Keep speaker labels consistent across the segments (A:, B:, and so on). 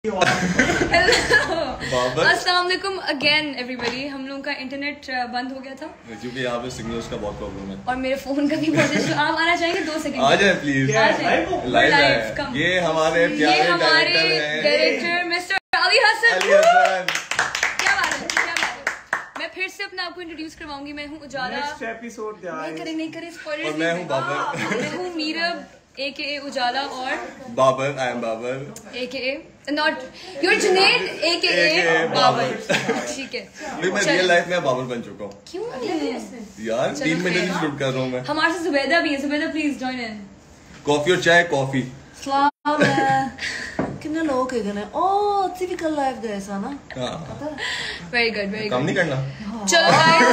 A: अस्सलाम वालेकुम again everybody. हम लोगों का इंटरनेट बंद हो गया था
B: क्योंकि यहाँ पे सिग्नल्स का बहुत प्रॉब्लम है
A: और मेरे फोन का भी बहुत इशू। आप आना चाहेंगे 2 सेकंड?
B: आ जाए प्लीज। लाइव है। ये हमारे प्यारे
A: डायरेक्टर मिस्टर अली हसन। क्या बात है, क्या बात है। मैं फिर से अपना आपको इंट्रोड्यूस करवाऊंगी। मैं हूँ उजाला। नहीं करे स्पॉइलर्स।
B: और मैं हूँ बाबर।
A: मैं हूँ मीरब AKA उजाला और
B: Babar. I am Babar
A: AKA not your Junaid AKA Babar. ठीक है,
B: मैं रियल लाइफ में बाबर बन चुका हूँ।
A: क्यों
B: यार 3 मिनट से शूट कर रहा हूँ मैं।
A: हमारे साथ जुबैदा भी है। Zubaida please join in.
B: Coffee और चाय? कॉफी।
C: कितने लोग है गए? ओह टिपिकल लाइफ जैसा ना।
A: वेरी गुड, वेरी
B: काम
A: गुड।
B: नहीं करना।
A: चलो guys,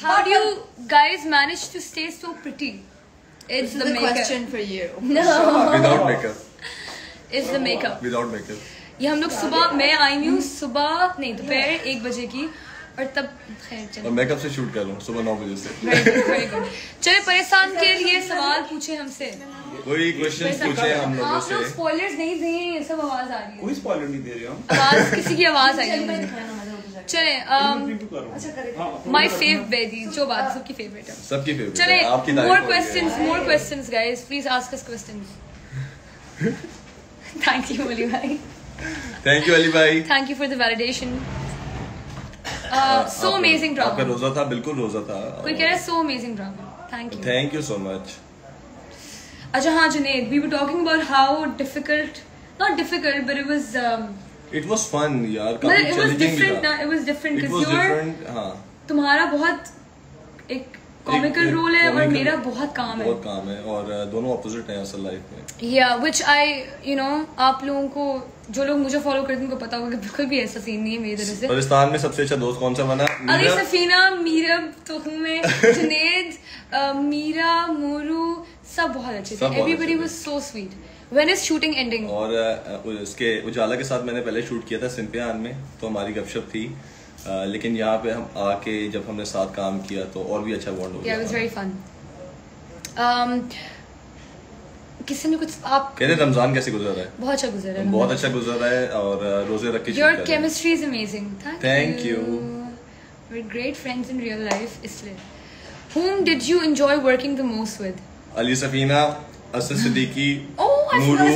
A: how do you guys manage to stay so pretty? It's the
C: question for you.
A: No.
B: Without makeup.
A: It's the makeup.
B: Without makeup.
A: ये हम लोग सुबह, मैं आई हूँ सुबह नहीं दोपहर 1 बजे की और तब खैर चलो।
B: और मेकअप से शूट कर रहा हूँ सुबह 9 बजे से।
A: Very good, very good. चले परेशान के लिए सवाल पूछे हमसे।
B: कोई क्वेश्चन पूछे हम लोगों
A: आप
B: से।
A: लोग स्पॉयलर्स नहीं दें, सब आवाज आ रही है।
D: कोई स्पॉइलर नहीं दे रहे हम।
A: आवाज किसी की आवाज आई है। चले माय फेवरेट जो बात सबकी फेवरेट है।
B: सबकी फेवरेट।
A: चले
B: आपकी
A: more questions guys, please ask us questions. Thank you Ali भाई।
B: थैंक यू अली भाई।
A: Thank you for the validation. So amazing drama.
B: आपका रोजा था? बिल्कुल रोजा था।
A: कोई कह रहा है so amazing drama. Thank you.
B: Thank you so much.
A: अच्छा हाँ Junaid, we were talking about how difficult, not difficult but it was
B: It was fun यार।
A: it was different ना, it was different because
B: हाँ।
A: तुम्हारा बहुत एक कॉमिकल रोल है और मेरा बहुत काम है।
B: बहुत काम है और दोनों ऑपोजिट हैं असल लाइफ में।
A: Yeah, which I आप लोगों को, जो लोग मुझे फॉलो करते हैं उनको पता होगा कि बिल्कुल भी ऐसा सीन नहीं है मेरी तरफ से।
B: पाकिस्तान में सबसे अच्छा दोस्त कौन सा बना?
A: अली सफीना, मीरब, तुहमे, जुनैद, मीरा, मोरू सब बहुत अच्छे थे। Everybody was so sweet. When is shooting ending?
B: और उसके उजाला के साथ मैंने पहले शूट किया था सिंपियान में, तो हमारी गपशप थी। लेकिन यहाँ पे हम आके जब हमने साथ काम किया तो और भी अच्छा बॉन्ड हो गया।
A: Yeah, it was very fun. किसी ने कुछ आप
B: कहते रमजान कैसे गुजर रहा है?
A: बहुत अच्छा गुजर रहा है।
B: बहुत अच्छा गुजर रहा है और रोजे रख के
A: Your chemistry is amazing.
B: Thank you.
A: We're great friends in real life. इसलिए Whom did you enjoy working the most with?
B: Ali Safina, Asad Siddiqui,
A: Nooru,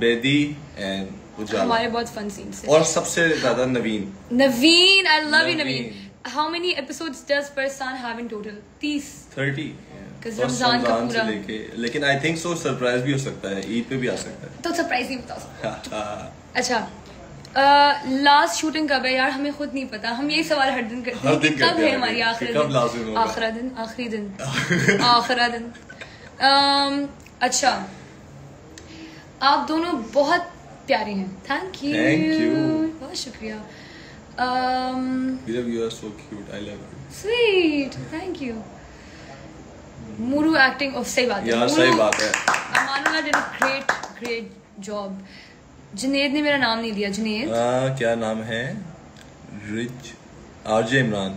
B: Bedi and Ujala.
A: हमारे बहुत फन सीन्स थे।
B: और सबसे ज्यादा नवीन। I love you Naveen. How many episodes does Parsan have in total? 30 Ramzan का पूरा। लेकिन आई थिंक सो सरप्राइज भी हो सकता है, ईद पे भी आ सकता है।
A: तो सरप्राइज नहीं बता सकते। अच्छा लास्ट शूटिंग कब है यार? हमें खुद नहीं पता। हम यही सवाल हर दिन करते हैं कि कब है हमारी आखिरी दिन। अच्छा आप दोनों बहुत प्यारे हैं। थैंक यू बहुत शुक्रिया।
B: You are so cute. I love you.
A: Sweet. Thank you. मूरू एक्टिंग ऑफ सही बात है
B: यार, सही बात है।
A: Amanullah did a great job. Junaid ने मेरा नाम नहीं लिया। जुनैद
B: क्या नाम है? रिच आरजे इमरान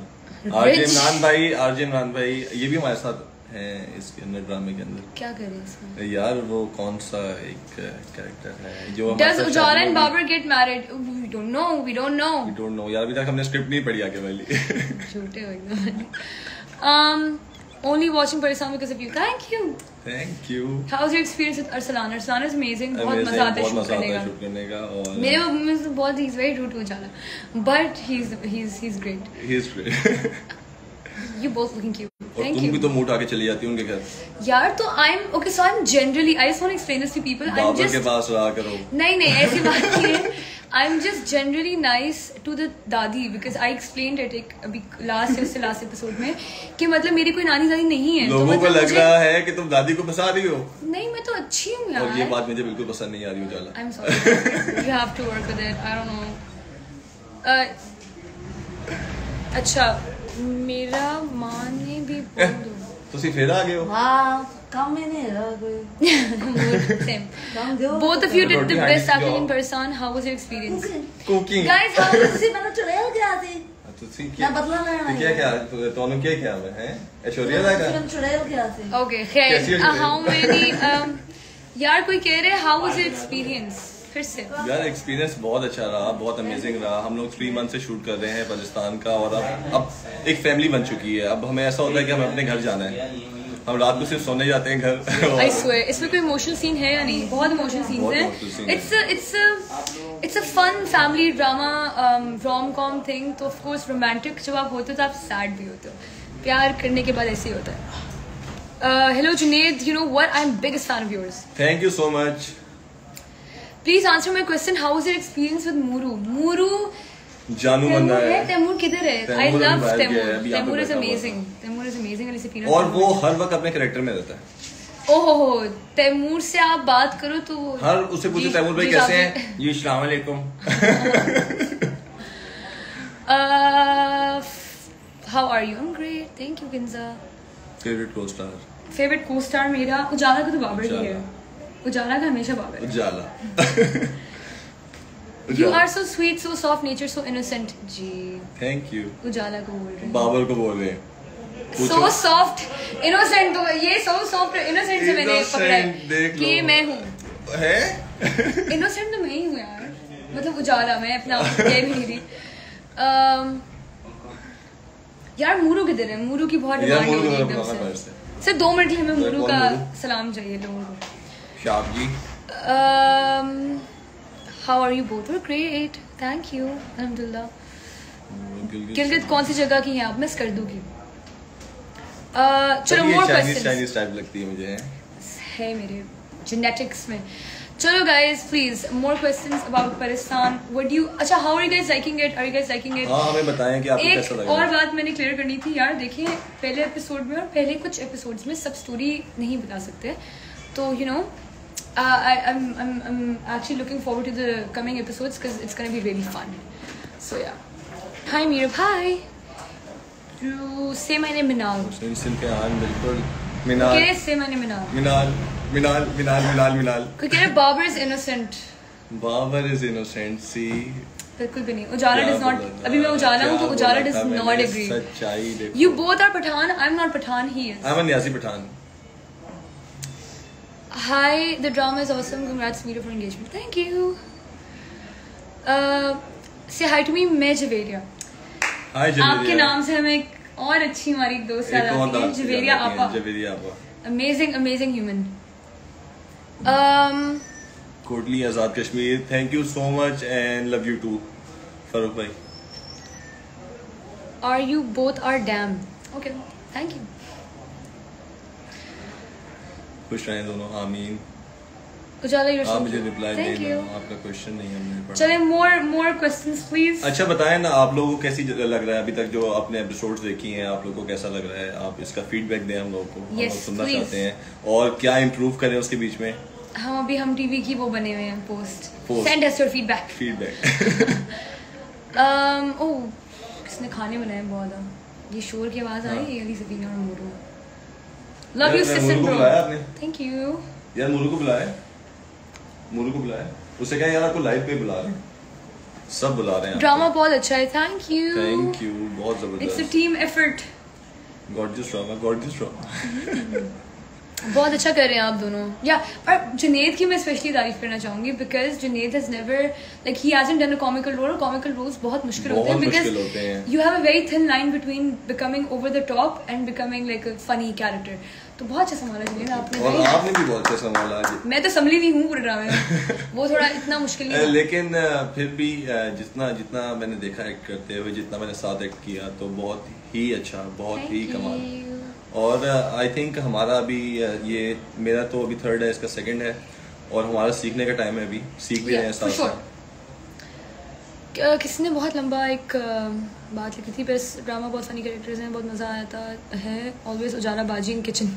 B: भाई ये भी हमारे साथ हैं इसके अंदर, ड्रामे के अंदर।
A: क्या करें इसमें
B: यार? वो कौन सा एक कैरेक्टर है जो
A: Does Ujala and Babar get married? We don't know
B: यार, अभी तक हमने स्क्रिप्ट नहीं पढ़ी आगे वाली।
A: झूठे हो एकदम। Only watching Parsan because of you. Thank you. How's your experience with Arsalan? Arsalan is amazing. बहुत मजा आता है शूट करने का। और मेरे में तो बहुत he's very rude to Ujala, but he's great. You both looking cute. Thank you.
B: तुम भी तो मूड आके चली जाती हो उनके घर।
A: यार तो I'm generally, I just want to explain this to people.
B: Babar के पास रहा करो।
A: नहीं ऐसी बात नहीं है। I'm just generally nice to the दादी because I explained it अभी लास्ट एपिसोड में कि मतलब मेरी कोई नानी दादी नहीं है।
B: लोगों को लग रहा है कि तुम दादी को फंसा रही हो।
A: नहीं, मैं तो अच्छी हूँ यार।
B: और ये बात मुझे बिल्कुल पसंद नहीं आ रही उजाला।
A: I'm sorry. You have to work with it. I don't know. अच्छा मेरा माँ ने भी बोल दो।
B: तुसी फिर आ गए हो?
C: हाँ काम में नहीं रहा कोई।
A: Same. Both of you did the best acting in Parsan. How was your experience?
B: Cooking.
A: Guys, how was
C: ਤੁਸੀਂ ਮੈਨੂੰ ਚੜੇਲ ਗਿਆ ਸੀ।
B: ਤੁਸੀਂ
C: क्या बदला लेना है?
B: क्या ਤੁਹਾਨੂੰ क्या क्या है? ऐश्वर्या राय का?
C: तुरंत चुड़ैल गया थी।
A: Okay, खैर how many यार कोई कह रहे how was your experience? फिर से?
B: यार एक्सपीरियंस बहुत अच्छा रहा, बहुत अमेजिंग रहा। हम लोग 3 मंथ से शूट कर रहे हैं पाकिस्तान का, और अब एक फैमिली बन चुकी है। अब हमें ऐसा होता है कि हमें अपने घर जाना है, हम रात को सिर्फ सोने जाते हैं घर।
A: I swear, इसमें कोई इमोशनल सीन है या नहीं? बहुत इमोशनल सीन्स हैं। It's a fun family drama rom-com thing। तो of course romantic जब आप होते हो तो आप sad भी होते हो। प्यार करने के बाद ऐसे ही होता है। Hello Junaid, you know what? I'm biggest fan of yours.
B: Thank you so much.
A: Please answer my question. How was your experience with Muru? Muru
B: जानू बंदा है।
A: तैमूर किधर है? I love Taimur. Taimur is amazing. Taimur is amazing।
B: और वो हर वक्त अपने character में रहता है।
A: ओहो, तैमूर से आप बात करो तो
B: हर उससे पूछो तैमूर भाई कैसे हैं? जी अस्सलाम वालेकुम।
A: How are you? I'm great. Thank you, Ginza.
B: Favorite co-star?
A: Favorite co-star मेरा उजाला का तो बाबर ही है। उजाला का हमेशा बाबर।
B: उजाला।
A: You are so sweet, so soft nature, so innocent. Ji.
B: Thank you.
A: उजाला को बोल रहे हैं।
B: बाबर को बोल रहे हैं।
A: So soft, innocent तो ये so soft innocent से मैंने पकड़ा है कि मैं हूँ।
B: है?
A: Innocent तो मैं ही हूँ यार। मतलब उजाला, मैं अपना कह भी नहीं रही। यार मूरू किधर है? मूरू की बहुत डिमांड हो रही है एकदम से। सिर्फ 2 मिनट के लिए हमें मूरू का सलाम चाहिए लोगों को।
B: शाब जी।
A: How are you both? We're great. Thank you. Alhamdulillah. Gilgit कौन सी जगह की हैं आप? मिस कर दूंगी। चलो more questions.
B: Chinese type लगती है मुझे।
A: है मेरे genetics में। चलो guys, please more questions about Pakistan. What do you? अच्छा, how are you guys liking it? Are you guys liking it?
B: हाँ, हमें बताएं कि आपको कैसा लगा।
A: एक और बात मैंने क्लियर करनी थी यार। देखिए पहले एपिसोड में और पहले कुछ एपिसोड्स में सब स्टोरी नहीं बता सकते, तो you know I'm actually looking forward to the coming episodes because it's gonna be really fun. So yeah. Hi Meerab, hi. You say my name Minal.
B: बिल्कुल मिनाल।
A: Okay, say my name Minal.
B: मिनाल।
A: कोई कह रहा है Babar is innocent.
B: Babar is innocent. See.
A: बिल्कुल भी नहीं। उजाला does not. अभी मैं उजाला हूँ तो उजाला does not agree.
B: सच्चाई देखो।
A: You both are Pathan. I'm not Pathan. He is.
B: I'm a Niazi Pathan.
A: Hi, the drama is awesome. Congrats, Meera, for engagement. Thank you. Say hi to me, मैं Javeria.
B: Hi Javeria.
A: आपके नाम से हमें एक और अच्छी हमारी दोस्त याद आती है, जवेरिया आपा।
B: जवेरिया आपा।
A: Amazing human.
B: Kotli Azad Kashmir, thank you so much and love you too, Farooq भाई।
A: Are you both are damn? Okay, thank you.
B: खुश रहें दोनों, आमीन।
A: उजाला you're so
B: मुझे रिप्लाई
A: thank you.
B: आपका क्वेश्चन नहीं है मैंने पढ़ा।
A: चलें more questions please.
B: अच्छा बताएं ना, आप लोगों को कैसी लग रहा है अभी तक जो आपने एपिसोड्स देखी हैं, आप लोगों को कैसा लग रहा है? आप इसका फीडबैक दें हम लोगों को। हम लोग सुनना चाहते हैं और क्या इम्प्रूव करें उसके बीच में।
A: हम टीवी की वो बने हुए हैं post. Send us your feedback. ओह किसने खाने बनाए बहुत। ये शोर की आवाज आ रही है अली सफीना और मूरू। Love you sister bro. Thank you.
B: यार मूरू को बुलाया। उससे क्या यार आपको लाइव पे बुला रहे हैं, सब बुला रहे हैं।
A: ड्रामा बहुत अच्छा है। थैंक यू
B: बहुत जबरदस्त।
A: It's a team effort.
B: Gorgeous drama.
A: बहुत अच्छा कर रहे हैं आप दोनों। या और जुनेद की मैं स्पेशली तारीफ करना चाहूंगी because Junaid has never like he hasn't done a comical role. और कॉमिकल रोल्स बहुत मुश्किल होते हैं because you have a very thin line between becoming over the top and becoming like a funny character. तो बहुत अच्छा संभाला जुनेद आपने।
B: और आपने भी बहुत अच्छा संभाला।
A: मैं तो संभली नहीं हूँ पूरे ड्रामे में। वो थोड़ा इतना मुश्किल नहीं,
B: लेकिन फिर भी जितना मैंने देखा एक्ट करते हुए, जितना मैंने साथ एक्ट किया, तो बहुत ही अच्छा, बहुत ही कमाल। और आई थिंक हमारा अभी ये मेरा तो अभी 3rd है, इसका 2nd है, और हमारा सीखने का टाइम है, अभी सीख भी रहे हैं साथ साथ।
A: किसने बहुत लंबा एक बात लिखी थी, बस ड्रामा बहुत फनी कैरेक्टर्स हैं, बहुत मज़ा आता है। ऑलवेज उजाला बाजी इन किचन।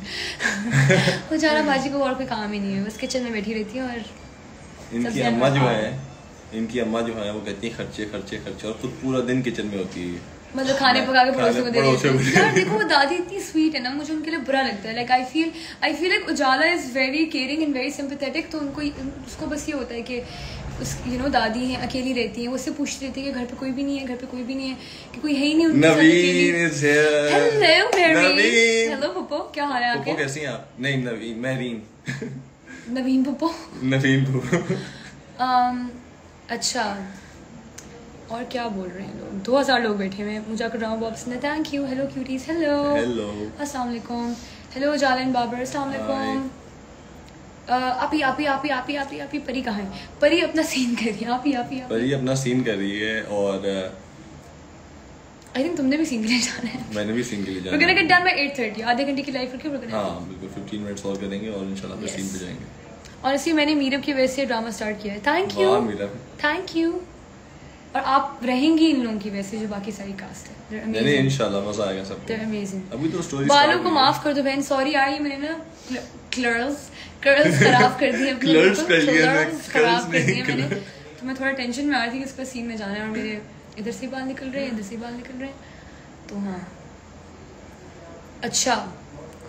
A: उजाला बाजी को और कोई काम ही नहीं है, बस किचन में बैठी रहती है। और
B: इनकी अम्मा जो है वो कहती है खर्चे और खुद पूरा दिन किचन में होती है,
A: मतलब खाने पका के पड़ोसियों को दे देती है। यार देखो वो दादी इतनी स्वीट है ना, मुझे उनके लिए बुरा लगता है। Like I feel like Ujala is very caring and very sympathetic. तो उसको बस ये होता है कि दादी हैं, अकेली रहती हैं, वो उससे पूछती रहती है कि घर पे कोई भी नहीं है, कि कोई है ही नहीं उनके साथ अकेली। हेलो पप्पो, क्या हाल है आपके?
B: कैसी हैं आप? नहीं नवीन, महरीन।
A: नवीन पप्पो। अच्छा और क्या बोल रहे हैं लोग? 2000 लोग बैठे हुए हैं। मुझे आपका ड्रामा बहुत पसंद है। Thank you. Hello cuties. Hello अस्सलाम वालेकुम। हेलो जालिन बाबर। अस्सलाम वालेकुम। आपी परी कहाँ है? परी अपना सीन कर रही है। आपी
B: परी अपना सीन कर रही है और
A: आई थिंक तुमने भी सीन के लिए जाना है।
B: मैंने भी सीन के लिए जाना है।
A: We're gonna get done by 8:30। आधे घंटे की लाइव रखी है।
B: हाँ बिल्कुल 15 मिनट्स और करेंगे और इंशाल्लाह फिर सीन पे जाएंगे।
A: और इसी मैंने मीरब की वजह से ड्रामा स्टार्ट किया है। Thank you thank you. और आप रहेंगी इन लोगों की वजह से जो बाकी सारी कास्ट है।
B: नहीं इंशाल्लाह मजा आएगा सबको।
A: अमेजिंग।
B: अभी तो स्टोरी
A: बालों को माफ कर दो बहन। सॉरी आई मैंने ना कर्ल्स खराब कर दिए अपने।
B: कर्ल्स
A: खराब कर दिए मैंने। तो मैं थोड़ा टेंशन में आ रही थी कि इसका सीन में जाना है और मेरे इधर से बाल निकल रहे हैं इधर से बाल निकल रहे हैं तो हाँ। अच्छा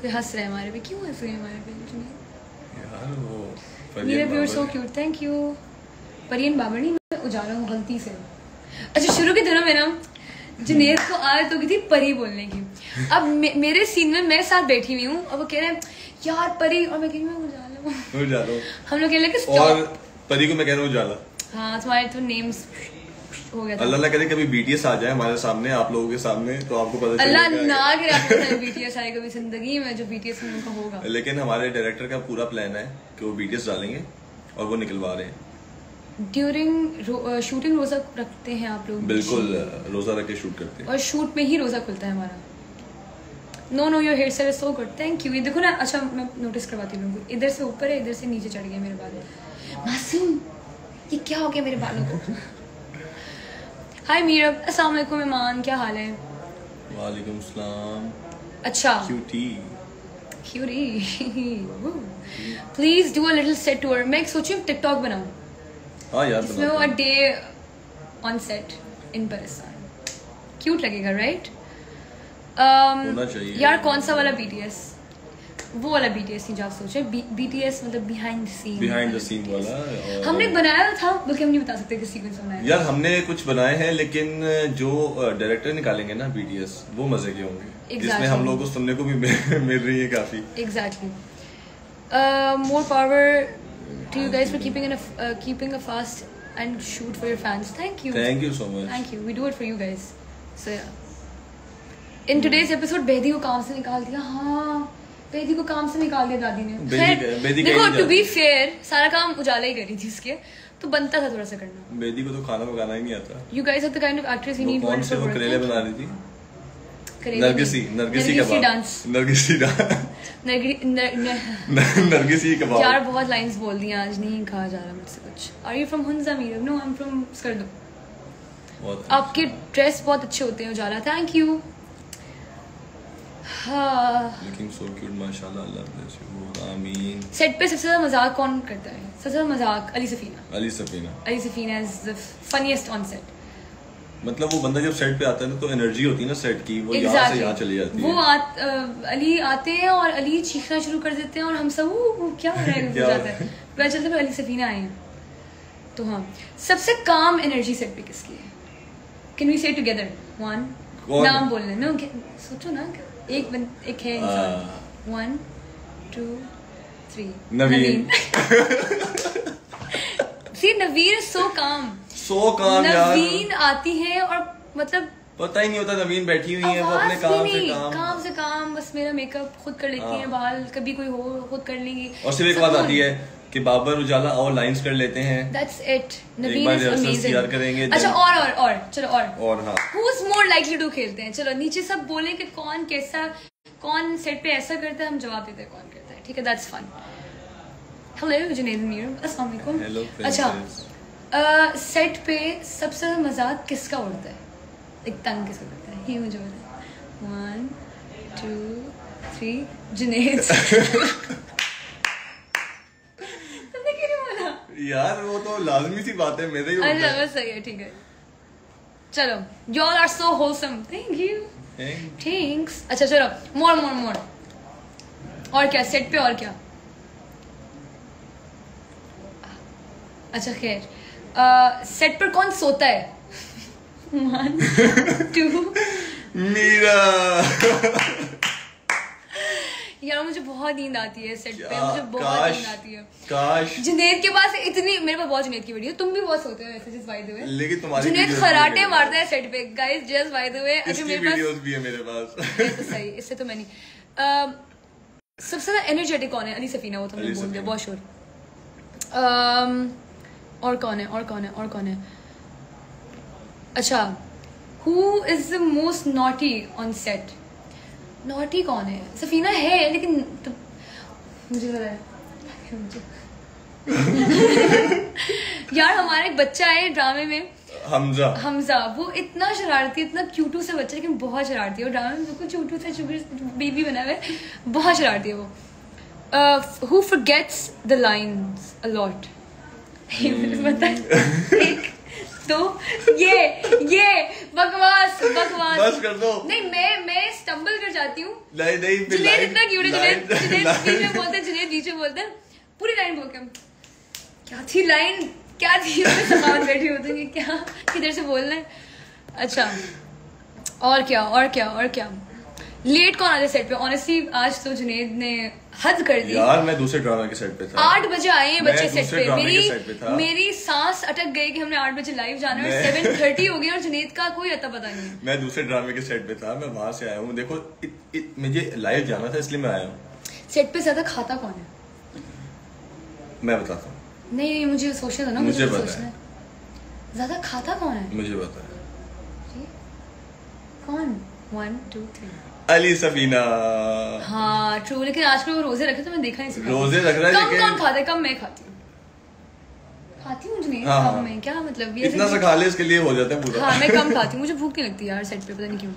A: कोई हंस रहे हैं हमारे पे। क्यों हंस रहे हैं हमारे पे?
B: यार वो
A: मेरे viewer so cute. Thank you. परियन बाबर नहीं मैं उजाला हूँ गलती से। अच्छा शुरू के दिनों में ना जुनेद को आदत हो गई थी परी बोलने की। अब मेरे सीन में मैं साथ बैठी हुई हूँ और वो कह रहे हैं यार परी और मैं कह रही हूँ उजाला। हम लोग कह रहे हैं
B: और परी को मैं कह रहा हूँ उजाला।
A: हाँ तुम्हारे तो नेम्स हो गया था।
B: अल्लाह ना करे कभी बीटीएस आ जाए हमारे सामने आप लोगों के सामने तो आपको पता चलेगा।
A: अल्लाह ना करे आपके बीटीएस आए कभी जिंदगी में जो बीटीएस में उनका होगा।
B: लेकिन हमारे डायरेक्टर का पूरा प्लान है कि वो बीटीएस डालेंगे और वो निकलवा रहे हैं।
A: ड्यूरिंग शूटिंग रोजा रखते हैं आप लोग?
B: बिल्कुल रोजा रख के शूट करते हैं
A: और शूट में ही रोजा खुलता है हमारा। No your hair style is so good. Thank you. ये देखो ना अच्छा मैं नोटिस करवाती हूँ लोगों को। इधर से ऊपर है इधर से नीचे चढ़ गए मेरे बाल। मासूम ये क्या हो गया मेरे बालों को? हाय मीरब। अस्सलाम वालेकुम ईमान क्या हाल है?
B: वालेकुम सलाम।
A: अच्छा
B: cutie
A: please do a little set tour. मैं सोची हूँ टिकटॉक बनाऊँ।
B: हाँ यार
A: इसमें वो day on set in Pakistan cute लगेगा राइट?
B: होना चाहिए
A: यार कौन सा वाला बीटीएस? वो वाला बीटीएस नहीं जो आप सोचे। बीटीएस मतलब बिहाइंड द सीन
B: वाला
A: हमने बनाया था बल्कि हम नहीं बता सकते किसी को बनाया।
B: यार हमने कुछ बनाए हैं लेकिन जो डायरेक्टर निकालेंगे ना बीटीएस वो मजे के होंगे। जिसमें हम लोगों को सुनने को भी मिल रही है काफी।
A: Exactly. More power to you guys for keeping a fast and shoot for your fans. Thank you so much. Thank you. We do it for you guys. So yeah. In today's episode Bedi को काम से निकाल दिया। हाँ बेदी को काम से निकाल दिया दादी ने। देखो to be fair सारा काम उजाला ही करी थी उसके तो बनता था थोड़ा सा करना।
B: बेदी को तो खाना पकाना ही नहीं आता।
A: You guys are the kind of actress you need.
B: कौन से वो करेले बना रही थी? नरगिसी कबाब।
A: यार बहुत लाइंस बोल दी आज नहीं कहा जा रहा मुझसे कुछ। Are you from Hunza Meerab? No, I'm from Skardu. आपके ड्रेस बहुत अच्छे होते हैं Ujala. Thank you.
B: Looking so cute माशाल्लाह अल्लाह bless you आमीन।
A: सेट पे सबसे ज्यादा मजाक कौन करता है? सबसे ज्यादा मजाक Ali Safina is the funniest on set।
B: मतलब वो बंदा जब सेट पे आता है ना तो एनर्जी होती है ना सेट की वो यहाँ से यहाँ चली जाती है।
A: वो अली आते हैं और अली चीखना शुरू कर देते हैं और हम सब क्या हो रहा है जाता है पता चलता है अली सफीना आए हैं। तो हाँ सबसे काम एनर्जी सेट पे किसकी है? कैन वी से टुगेदर वन नाम बोलने में सोचो ना एक है इंसान। 1 2 3 नवीन। See Naveen is so calm नवीन आती है और मतलब
B: पता ही नहीं होता नवीन बैठी हुई है वो अपने
A: काम से काम बस मेरा मेकअप खुद कर लेती है बाल कभी कोई हो खुद कर लेंगी।
B: और सिर्फ एक बात आती है कि बाबर उजाला और लाइंस कर लेते हैं।
A: That's it. Naveen is amazing.
B: करेंगे
A: अच्छा और चलो
B: और हाँ
A: Who's more likely to खेलते हैं? चलो नीचे सब बोले कि कौन सेट पे ऐसा करता है हम जवाब देते हैं कौन करता है। ठीक है that's fun. Hello Junaid Mir अस्सलाम वालेकुम। अच्छा सेट पे सबसे ज्यादा मजाक किसका उड़ता है? एक तंग किसका करता है? ये मुझे बता। 1 2 3 जुनैद। तुमने क्यों नहीं बोला?
B: यार वो तो लाजमी सी बात है मेरे ही।
A: अच्छा बस सही है ठीक है चलो y'all are so wholesome. Thank you. Thanks. अच्छा चलो more. और क्या सेट पे और क्या? अच्छा खैर सेट पर कौन सोता है? 1 2
B: मीरा।
A: यार मुझे बहुत नींद आती है सेट पे, मुझे बहुत नींद आती है। काश जुनैद के पास इतनी, मेरे पास बहुत जुनैद की वीडियो, तुम भी बहुत सोते हो ऐसे जस्ट बाय द वे, लेकिन तुम्हारी जुनैद खराटे मारता है सेट पे guys, just by the way. अच्छा मेरे पास वीडियोस भी है मेरे पास। तो सही, इससे तो मैं नहीं। सबसे ज्यादा एनर्जेटिक कौन है? अली सफीना, वो तो हमने बोल दिया, बहुत श्योर। और कौन है? अच्छा, who is the most naughty on set? Naughty कौन है? सफीना है लेकिन मुझे लग रहा है यार हमारा एक बच्चा है ड्रामे में, हमजा, वो इतना शरारती, इतना क्यूटू सा बच्चा, लेकिन बहुत शरारती है। वो ड्रामे में बिल्कुल क्यूटू सा शुगर बेबी बना हुआ है, बहुत शरारती है वो। Who forgets the lines a lot? तो ये बकवास बस कर दो। नहीं, मैं स्टम्बल कर जाती हूँ। नहीं जुनैद इतना क्यूट है, जुनैद बीच में बोलते हैं पूरी लाइन बोल के, क्या थी लाइन, क्या थी, सामान बैठी होती है, क्या किधर से बोलना है। अच्छा और क्या लेट कौन आते सेट पे? ऑनेस्टली आज तो जुनैद ने हद कर दी यार। मैं दूसरे ड्रामा के सेट पे था, 8 बजे आए हैं बच्चे सेट पे। मेरी सांस अटक गई कि हमने 8 बजे लाइव जाना है, 7:30 हो गई और जुनैद का कोई अता पता नहीं। मैं दूसरे ड्रामे के सेट पे था, मैं वहां से आया हूँ। देखो मुझे लाइव जाना था इसलिए मैं आया हूँ। सेट पे ज्यादा खाता कौन है? मैं बताता हूँ। नहीं मुझे सोचना था ना, मुझे पता है। ज्यादा खाता कौन है? मुझे पता है। कौन? 1 2 3 अली सफीना। हाँ ट्रू, लेकिन आजकल वो रोजे रखे तो मैं देखा नहीं। रोजे रख रहा है, कम खाता है, कम मैं खाती हूँ जुनैद। हाँ, कम मैं क्या मतलब ये इतना सा खा ले इसके लिए हो जाता है पूरा। हाँ मैं कम खाती हूँ, मुझे भूख नहीं लगती यार सेट पे, पता नहीं क्यों।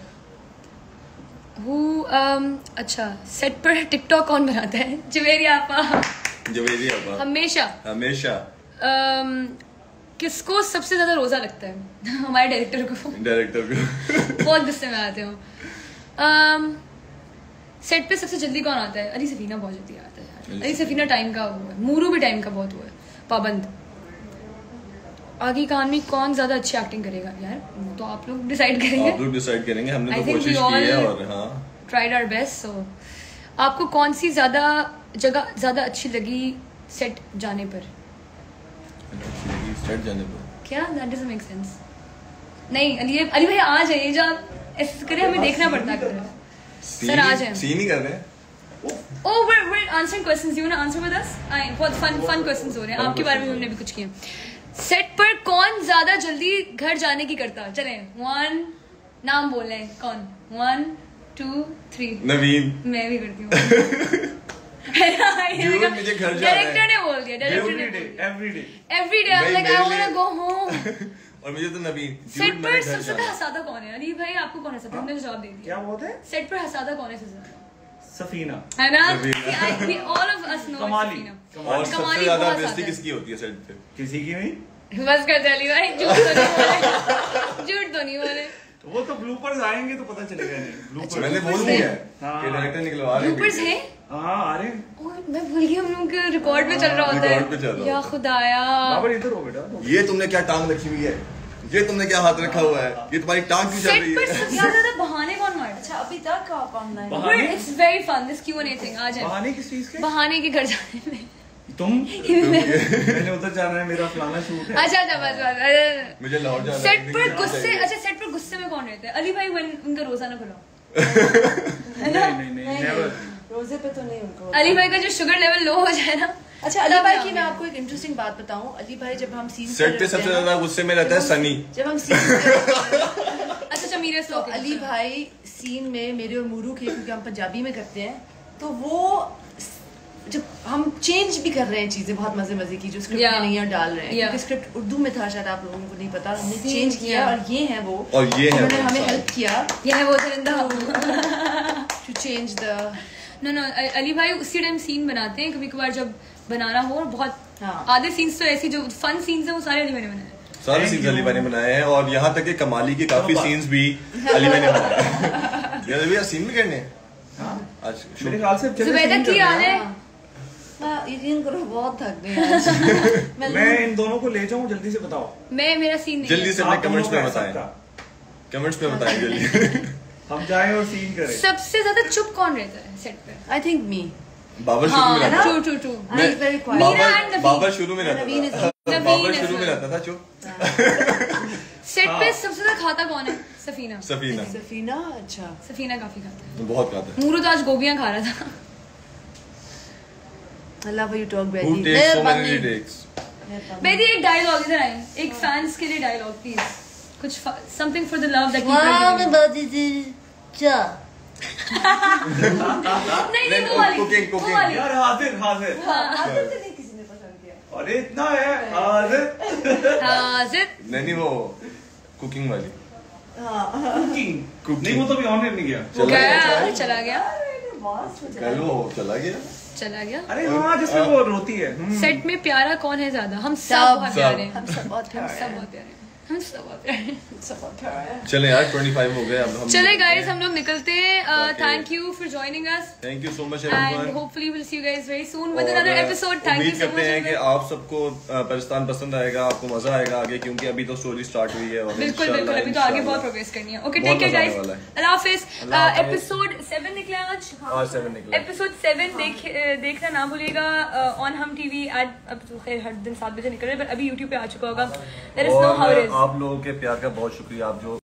A: अच्छा सेट पर टिकटॉक कौन बनाता है? जवेरी आपा। हमेशा। किसको सबसे ज्यादा रोजा लगता है? हमारे डायरेक्टर को बहुत गुस्से में आते हो। सेट पे सबसे जल्दी कौन आता है? अली सफीना बहुत जल्दी आता है यार। अली सफीना टाइम का वो है, मूरू भी टाइम का बहुत वो है, पाबंद। आगे खान में कौन ज्यादा अच्छी एक्टिंग करेगा यार? तो आप लोग डिसाइड करेंगे। हमने तो कोशिश की है और हाँ ट्राइड आवर बेस्ट। सो आपको कौन सी जगह ज्यादा अच्छी लगी सेट जाने पर? क्या? That doesn't make sense. नहीं अली भाई आ जाइए, जब ऐसे करे हमें देखना पड़ता है। सर आ जाए, सीन ही कर रहे हैं। Oh, we're answering questions. You wanna answer with us? बहुत fun questions हो रहे हैं आपके बारे में, हमने भी कुछ किए। सेट पर कौन ज्यादा जल्दी घर जाने की करता? चले 1 नाम बोले, कौन? 1 2 3 नवीन। मैं भी करती हूँ। मुझे घर जाना है। डायरेक्टर ने बोल दिया, every day I'm like I wanna go home। और मुझे तो नवीन। सेट पर सबसे ज्यादा हंसाता कौन है? अली भाई आपको कौन हंसाता है? हमने जवाब दे दिया। क्या बोलते हैं? सेट पर हंसाता कौन है सबसे ज्यादा? सफीना है ना? All of us know Safina. और सबसे ज्यादा बेइज्जती किसकी होती है सेट पे? किसी की नहीं। बस कर दे अली भाई, झूठ तो नहीं बोले। वो तो ब्लूपर्स आएंगे तो पता चलेगा। नहीं मैंने बोल दिया है कि डायरेक्टर निकलवा रहे हैं। ब्लूपर्स हैं? हाँ आ रहे हैं। मैं भूल गई, हम लोग के रिकॉर्ड में चल रहा होता है। या खुदाया बाबर इधर हो बेटा। ये तुमने क्या टांग रखी हुई है? ये तुमने क्या हाथ रखा हुआ है? ये तुम्हारी टांग क्यों चल रही है? सबसे ज्यादा बहाने कौन मारता है? अच्छा अभी तक का बहाने। It's very fun this Q&A thing. आ जाए। बहाने किस चीज के? बहाने के घर जाने में। मैंने उधर जाना है, मेरा फलाना शूट है। अच्छा बस मुझे लाहौर जाना है। सेट पर गुस्से, अच्छा सेट पर गुस्से में कौन रहता है? अली भाई उनका रोजा ना खुलाओ। नहीं नेवर, रोजे पे तो नहीं उनको। अली भाई का जो शुगर लेवल लो हो जाए ना। अच्छा अली भाई की मैं आपको एक इंटरेस्टिंग बात बताऊं। अली भाई जब हम सीन सेट पे सबसे ज्यादा गुस्से में रहता है सनी। जब हम सीन अच्छा मीरे सो अली भाई सीन में मेरे और मूरू के, क्योंकि हम पंजाबी में करते हैं, तो वो जब हम चेंज भी कर रहे हैं चीजें बहुत मजे की जो स्क्रिप्ट में नहीं है डाल रहे हैं, क्योंकि स्क्रिप्ट उर्दू में था, शायद आप लोगों को नहीं पता, हमने चेंज किया। और ये है वो, और ये है उन्होंने हमें हेल्प किया। ये है वो to change the no Ali भाई उसी टाइम सीन बनाते हैं, कभी कभार जब बनाना हो। और बहुत आधे सीन्स तो ऐसी जो फन सीन्स है वो सारे अली भाई ने बनाए। सारे सीन्स अली भाई ने बनाए हैं, और यहाँ तक कि कमाली के काफी सीन्स भी अली भाई ने बनाए। यार भैया सीन भी करने आज मेरे ख्याल से जुबैदा की हाल है? यकीन करो बहुत थक गई। मैं इन दोनों को ले जाऊं, जल्दी से बताओ। मैं मेरा सीन नहीं जल्दी से अपने कमेंट्स में बताएं, कमेंट्स में बताएं जल्दी।
D: हम जाएं और सीन करें।
A: सबसे ज्यादा चुप कौन रहता है सेट पे?
C: I think me.
B: बाबर शुरू में रहता था।
A: True.
C: I'm very quiet.
B: Babar शुरू में रहता था। बाबर शुरू में रहता था चुप।
A: सेट पे सबसे ज्यादा खाता कौन है? सफीना।
C: सफीना अच्छा।
A: सफीना काफी खाता है।
B: बहुत खाता है।
A: मूरू तो आज गोभियां खा रहा था।
C: I love how you talk, Betty.
B: Who takes so many takes?
A: Bedi एक डायलॉग इधर आए, एक फैंस के लिए डायलॉग प्लीज, कुछ something for the love that you नहीं वो वाली
B: कुकिंग
D: यार हाजिर
C: हाजिर तो नहीं किसी ने पसंद किया।
D: अरे इतना है हाजिर
B: नहीं वो कुकिंग वाली
D: कुकिंग नहीं वो तो भी ऑन नहीं गया
A: चला गया
B: कल वो चला गया।
D: अरे हाँ जिसमें वो रोती है।
A: सेट में प्यारा कौन है ज्यादा? हम सब बहुत प्यारे हैं। हम सब बहुत प्यारे।
B: चले यार 25 हो गए अब हम
A: चले गाइस हम लोग निकलते हैं। Thank you for joining us.
B: Thank you so much everyone
A: and hopefully will see you guys very soon with another episode. Thank you so much.
B: उम्मीद करते हैं कि आप सबको पाकिस्तान पसंद आएगा, आपको मजा आएगा आगे, क्योंकि अभी तो स्टोरी स्टार्ट हुई है।
A: बिल्कुल अभी तो आगे बहुत प्रोग्रेस करनी है। ओके टेक केयर गाइस, अल्लाह हाफिज। एपिसोड 7 निकला आज।
B: 7 निकला।
A: एपिसोड 7 देखना ना भूलिएगा ऑन हम टीवी। अब तो खैर हर दिन 7 बजे निकल रहा है, पर अभी YouTube पे आ चुका होगा। Let us know how it is.
B: आप लोगों के प्यार का बहुत शुक्रिया, आप जो